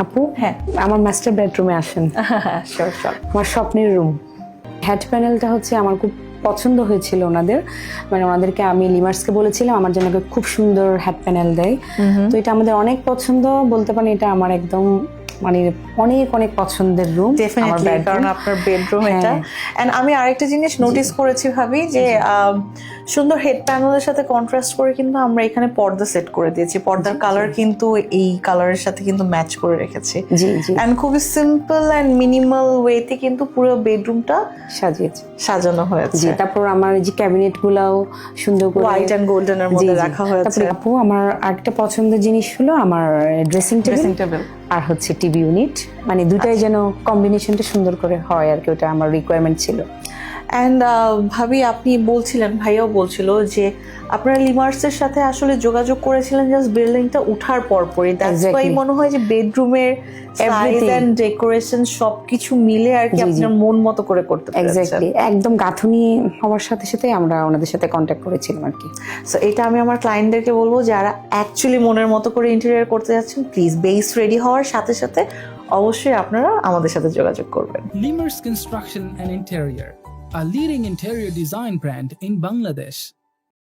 আপু, হ্যাঁ। আমার মাস্টার বেডরুমে আসেন। Sure sure. আমার স্বপ্নের রুম। হেড প্যানেলটা হচ্ছে আমার খুব পছন্দ হয়েছিল ওনাদের, মানে ওনাদেরকে আমি লিমার্সকে বলেছিলাম আমার জন্য একটা খুব সুন্দর হেড প্যানেল দেয়। তো এটা আমাদের অনেক পছন্দ, বলতে পারেন এটা আমার একদম মানে অনেক অনেক পছন্দের রুম। ডেফিনেটলি, কারণ আপনার বেডরুম এটা। এন্ড আমি আরেকটা জিনিস নোটিস করেছি ভাবি, যে সুন্দর হেড প্যানেলের সাথে কন্ট্রাস্ট করে কিন্তু আমরা এখানে পর্দা সেট করে দিয়েছি। পর্দার কালার কিন্তু এই কালারের সাথে কিন্তু ম্যাচ করে রেখেছি। জি জি। এন্ড খুবই সিম্পল এন্ড মিনিমাল ওয়েতে কিন্তু পুরো বেডরুমটা সাজিয়েছি। সাজানো হয়েছে। জি, তারপর আমার এই যে ক্যাবিনেট গুলাও সুন্দর করে হোয়াইট এন্ড গোল্ডেনের মধ্যে রাখা হয়েছে। তারপরে আপু আমার আরেকটা পছন্দের জিনিস হলো আমার ড্রেসিং টেবিল আর হচ্ছে টিভি ইউনিট, মানে দুটাই যেন কম্বিনেশনটা সুন্দর করে হয় আর কি, ওটা আমার রিকোয়ারমেন্ট ছিল। অ্যান্ড ভাবি, আপনি বলছিলেন, ভাইয়াও বলছিল যে আপনারা লিমার্সের সাথে আসলে যোগাযোগ করেছিলেন জাস্ট বিল্ডিংটা উঠার পরপরই। দ্যাটস ওয়াই মনে হয় যে বেডরুমের সাইজ এন্ড ডেকোরেশন সবকিছু মিলে আর কি আপনার মন মতো করে করতে পেরেছেন। এক্স্যাক্টলি, একদম গাঁথুনি হওয়ার সাথে সাথে আমরা ওনাদের সাথে কন্ট্যাক্ট করেছিলাম আর কি। সো এটা আমি আমার ক্লায়েন্টদেরকে বলবো, যারা অ্যাকচুয়ালি মনের মতো করে ইন্টেরিয়র করতে যাচ্ছেন, প্লিজ বেস রেডি হওয়ার সাথে সাথে অবশ্যই আপনারা আমাদের সাথে যোগাযোগ করবেন। Lemurs Construction and Interior, a leading interior design brand in Bangladesh.